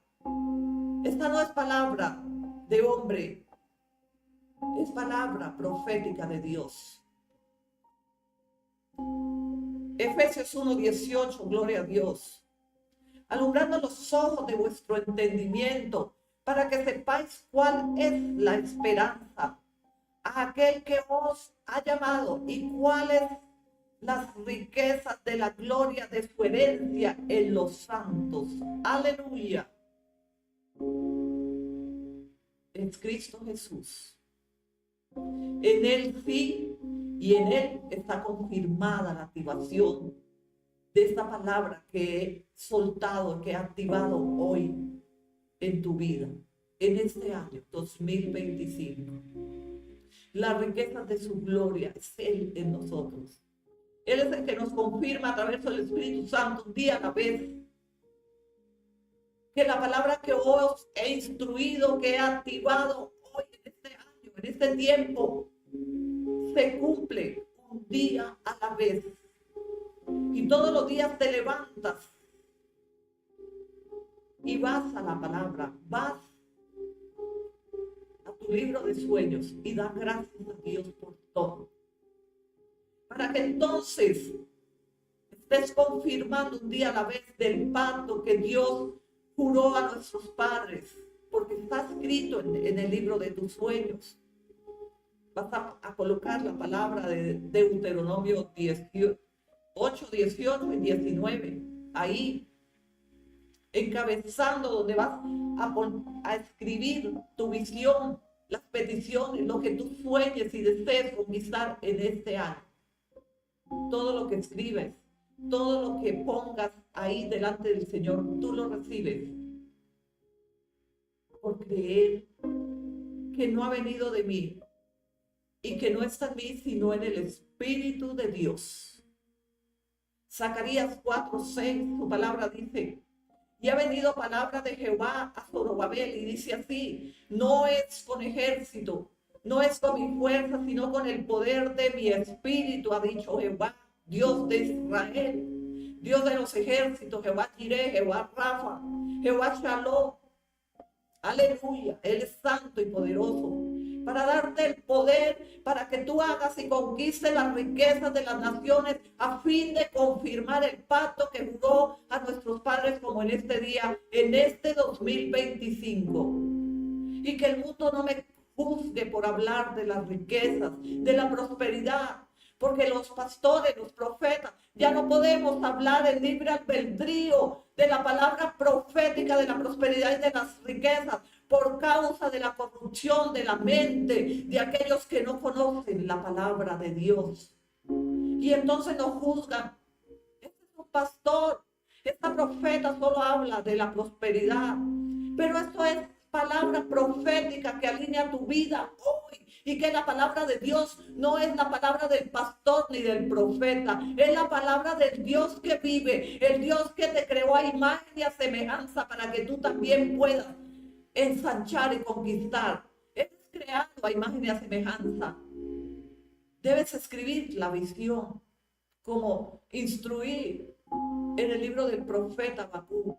Esta no es palabra de hombre, es palabra profética de Dios. Efesios 1:18, gloria a Dios. Alumbrando los ojos de vuestro entendimiento, para que sepáis cuál es la esperanza a aquel que os ha llamado y cuáles las riquezas de la gloria de su herencia en los santos. Aleluya. Es Cristo Jesús. En Él sí, y en Él está confirmada la activación de esta palabra que he soltado, que he activado hoy en tu vida, en este año 2025. La riqueza de su gloria es Él en nosotros. Él es el que nos confirma a través del Espíritu Santo un día a la vez que la palabra que os he instruido, que he activado hoy en este año, en este tiempo, se cumple un día a la vez. Y todos los días te levantas y vas a la palabra, vas a tu libro de sueños y das gracias a Dios por todo. Para que entonces estés confirmando un día a la vez del pacto que Dios juró a nuestros padres, porque está escrito en el libro de tus sueños. Vas a colocar la palabra de Deuteronomio 8, 18 y 19. Ahí, encabezando, donde vas a escribir tu visión, las peticiones, lo que tú sueñes y desees conquistar en este año. Todo lo que escribes, todo lo que pongas ahí delante del Señor, tú lo recibes. Por creer que no ha venido de mí, y que no está en mí, sino en el Espíritu de Dios. Zacarías 4:6, su palabra dice, y ha venido palabra de Jehová a Zorobabel, y dice así, no es con ejército, no es con mi fuerza, sino con el poder de mi espíritu, ha dicho Jehová, Dios de Israel, Dios de los ejércitos, Jehová Jireh, Jehová Rafa, Jehová Shalom. Aleluya, Él es santo y poderoso, para darte el poder, para que tú hagas y conquistes las riquezas de las naciones, a fin de confirmar el pacto que juró a nuestros padres, como en este día, en este 2025. Y que el mundo no me juzgue por hablar de las riquezas, de la prosperidad, porque los pastores, los profetas, ya no podemos hablar en libre albedrío de la palabra profética de la prosperidad y de las riquezas, por causa de la corrupción de la mente de aquellos que no conocen la palabra de Dios. Y entonces nos juzgan. Este es un pastor, esta profeta solo habla de la prosperidad, pero esto es palabra profética que alinea tu vida hoy, y que la palabra de Dios no es la palabra del pastor ni del profeta, es la palabra del Dios que vive, el Dios que te creó a imagen y a semejanza para que tú también puedas ensanchar y conquistar. Eres creado a imagen y a semejanza. Debes escribir la visión, como instruir en el libro del profeta Habacuc.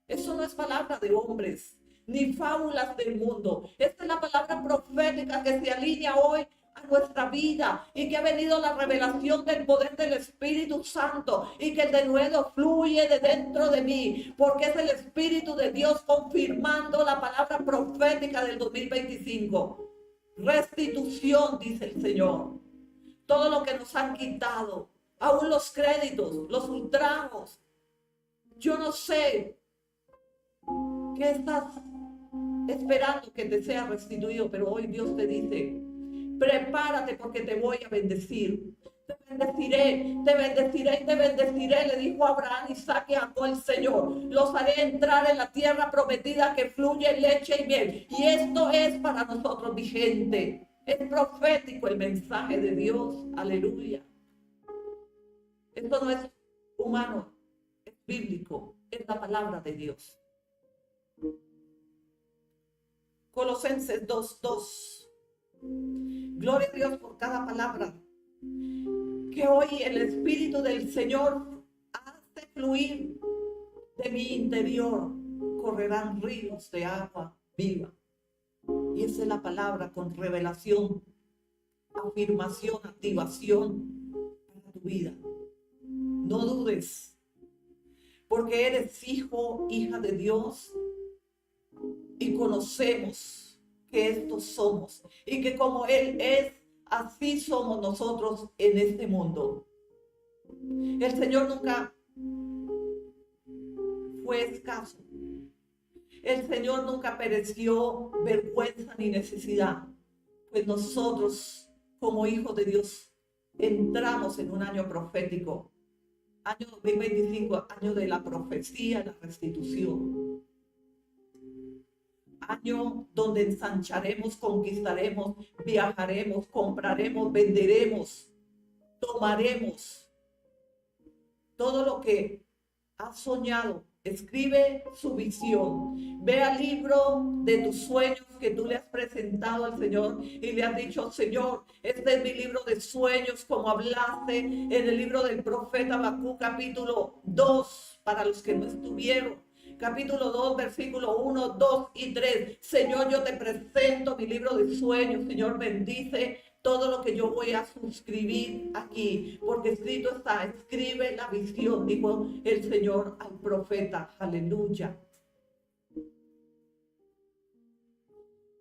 Eso no es palabra de hombres, ni fábulas del mundo. Esta es la palabra profética que se alinea hoy a nuestra vida y que ha venido la revelación del poder del Espíritu Santo y que el denuedo fluye de dentro de mí, porque es el Espíritu de Dios confirmando la palabra profética del 2025. Restitución, dice el Señor. Todo lo que nos han quitado, aún los créditos, los ultrajos. Yo no sé qué estás esperando que te sea restituido, pero hoy Dios te dice: prepárate porque te voy a bendecir. Te bendeciré, te bendeciré y te bendeciré, le dijo a Abraham, Isaac y Jacob el Señor. Los haré entrar en la tierra prometida que fluye leche y miel. Y esto es para nosotros vigente. Es profético el mensaje de Dios. Aleluya. Esto no es humano, es bíblico, es la palabra de Dios. Colosenses 2:2. Gloria a Dios por cada palabra que hoy el Espíritu del Señor hace fluir de mi interior. Correrán ríos de agua viva. Y esa es la palabra con revelación, afirmación, activación para tu vida. No dudes, porque eres hijo, hija de Dios, y conocemos que estos somos, y que como Él es, así somos nosotros en este mundo. El Señor nunca fue escaso. El Señor nunca pereció vergüenza ni necesidad, pues nosotros, como hijos de Dios, entramos en un año profético, año 2025, año de la profecía, la restitución. Año donde ensancharemos, conquistaremos, viajaremos, compraremos, venderemos, tomaremos todo lo que has soñado. Escribe su visión. Ve al libro de tus sueños que tú le has presentado al Señor y le has dicho: Señor, este es mi libro de sueños, como hablaste en el libro del profeta Habacuc, capítulo 2, para los que no estuvieron. Capítulo 2, versículo 1, 2 y 3. Señor, yo te presento mi libro de sueños. Señor, bendice todo lo que yo voy a suscribir aquí, porque escrito está: escribe la visión, dijo el Señor al profeta. Aleluya.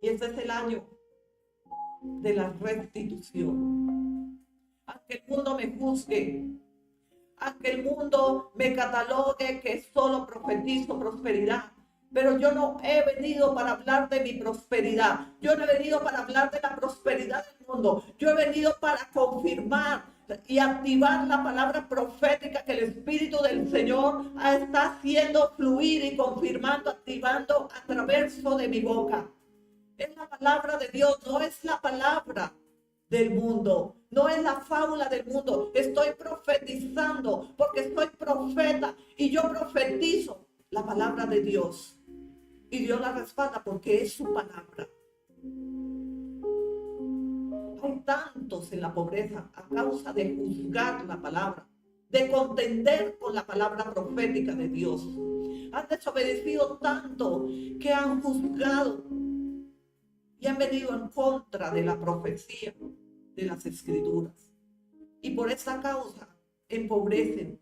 Y este es el año de la restitución. Aunque el mundo me juzgue, aunque el mundo me catalogue que solo profetizo prosperidad, pero yo no he venido para hablar de mi prosperidad. Yo no he venido para hablar de la prosperidad del mundo. Yo he venido para confirmar y activar la palabra profética que el Espíritu del Señor está haciendo fluir y confirmando, activando a través de mi boca. Es la palabra de Dios, no es la palabra del mundo, no es la fábula del mundo. Estoy profetizando porque soy profeta y yo profetizo la palabra de Dios. Y Dios la respalda porque es su palabra. Hay tantos en la pobreza a causa de juzgar la palabra, de contender con la palabra profética de Dios. Han desobedecido tanto que han juzgado y han venido en contra de la profecía de las Escrituras. Y por esta causa empobrecen.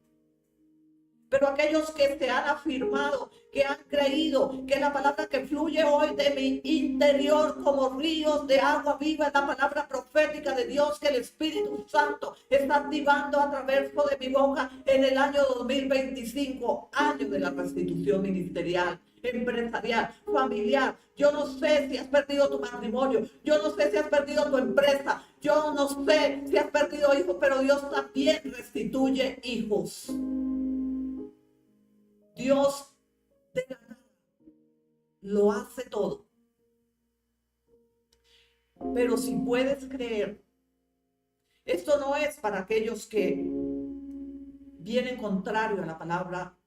Pero aquellos que se han afirmado, que han creído que la palabra que fluye hoy de mi interior como ríos de agua viva es la palabra profética de Dios que el Espíritu Santo está activando a través de mi boca en el año 2025, año de la restitución ministerial, empresarial, familiar. Yo no sé si has perdido tu matrimonio, yo no sé si has perdido tu empresa, yo no sé si has perdido hijos, pero Dios también restituye hijos. Dios de la nada lo hace todo. Pero si puedes creer, esto no es para aquellos que vienen contrario a la palabra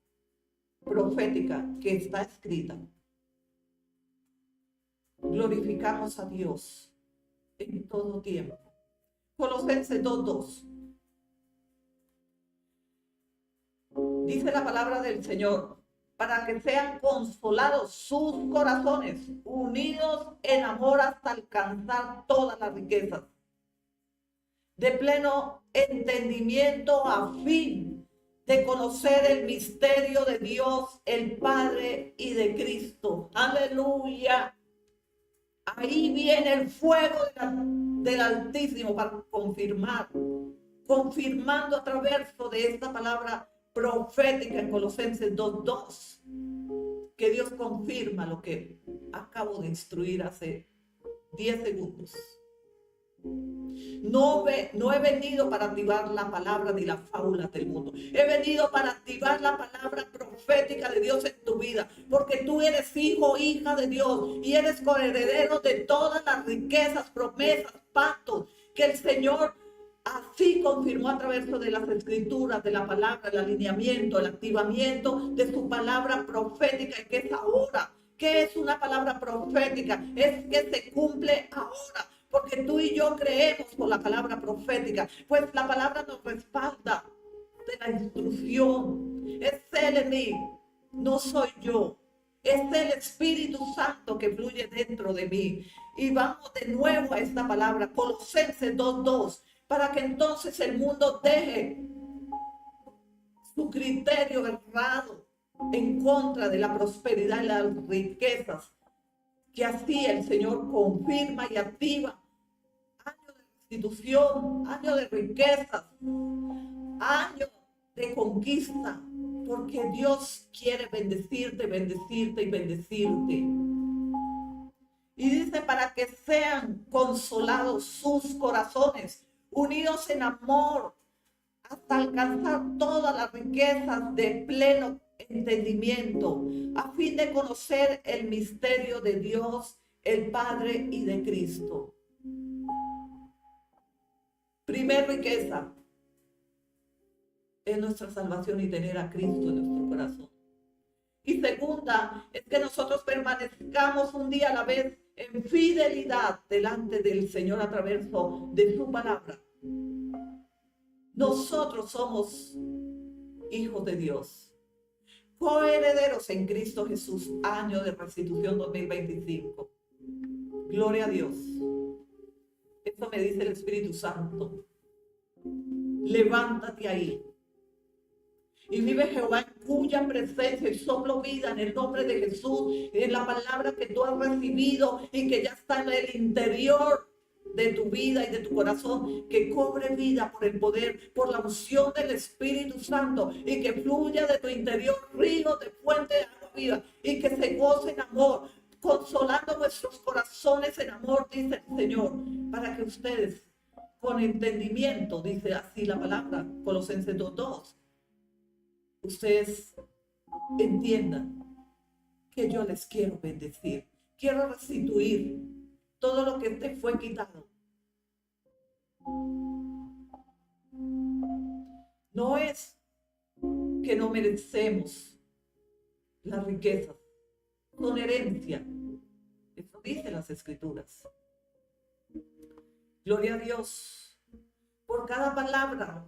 profética que está escrita. glorificamos a Dios en todo tiempo. Colosenses 2:2. Dice la palabra del Señor, para que sean consolados sus corazones, unidos en amor hasta alcanzar todas las riquezas de pleno entendimiento, a fin de conocer el misterio de Dios, el Padre, y de Cristo. Aleluya. Ahí viene el fuego del Altísimo para confirmando a través de esta palabra profética en Colosenses 2:2, que Dios confirma lo que acabo de instruir hace 10 segundos. No he venido para activar la palabra ni las fábulas del mundo. He venido para activar la palabra profética de Dios en tu vida, porque tú eres hijo, hija de Dios, y eres coheredero de todas las riquezas, promesas, pactos que el Señor así confirmó a través de las escrituras, de la palabra, el alineamiento, el activamiento de su palabra profética, y que es ahora. ¿Qué es una palabra profética? Es que se cumple ahora, porque tú y yo creemos por la palabra profética, pues la palabra nos respalda de la instrucción. Es Él en mí, no soy yo. Es el Espíritu Santo que fluye dentro de mí. Y vamos de nuevo a esta palabra, Colosenses 2:2, para que entonces el mundo deje su criterio errado en contra de la prosperidad y las riquezas, que así el Señor confirma y activa. Año de restitución, año de riquezas, año de conquista, porque Dios quiere bendecirte, bendecirte y bendecirte. Y dice, para que sean consolados sus corazones, unidos en amor, hasta alcanzar todas las riquezas de pleno entendimiento, a fin de conocer el misterio de Dios, el Padre, y de Cristo. Primer riqueza es nuestra salvación y tener a Cristo en nuestro corazón. Y segunda es que nosotros permanezcamos un día a la vez en fidelidad delante del Señor a través de su palabra. Nosotros somos hijos de Dios, coherederos en Cristo Jesús, año de restitución 2025. Gloria a Dios. Esto me dice el Espíritu Santo. Levántate ahí y vive Jehová, en cuya presencia y soplo vida en el nombre de Jesús, en la palabra que tú has recibido y que ya está en el interior de tu vida y de tu corazón, que cobre vida por el poder, por la unción del Espíritu Santo, y que fluya de tu interior río de fuente de agua viva, y que se goce en amor, consolando nuestros corazones en amor, dice el Señor, para que ustedes con entendimiento, dice así la palabra, Colosenses 2:2, ustedes entiendan que yo les quiero bendecir, quiero restituir todo lo que te fue quitado. No es que no merecemos las riquezas, son herencia. Eso dicen las Escrituras. Gloria a Dios por cada palabra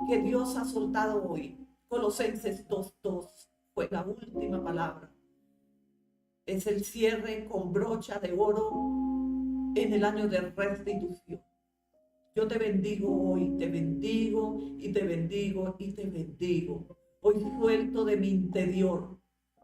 que Dios ha soltado hoy. Colosenses 2:2 fue la última palabra. Es el cierre con brocha de oro en el año de restitución. Yo te bendigo hoy, te bendigo y te bendigo y te bendigo. Hoy suelto de mi interior,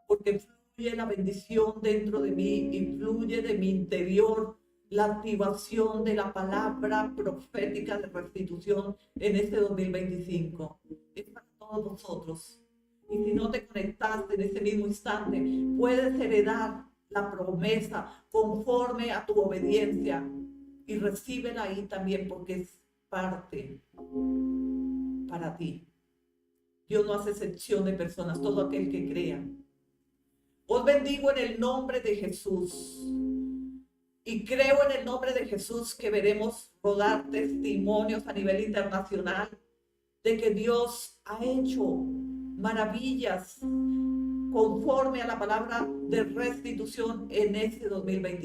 porque fluye la bendición dentro de mí y fluye de mi interior la activación de la palabra profética de restitución en este 2025. Es para todos nosotros. Y si no te conectaste en ese mismo instante, puedes heredar la promesa conforme a tu obediencia, y recíbela ahí también, porque es parte para ti. Dios no hace excepción de personas, todo aquel que crea. Os bendigo en el nombre de Jesús, y creo en el nombre de Jesús que veremos rodar testimonios a nivel internacional de que Dios ha hecho maravillas conforme a la palabra de restitución en este 2023.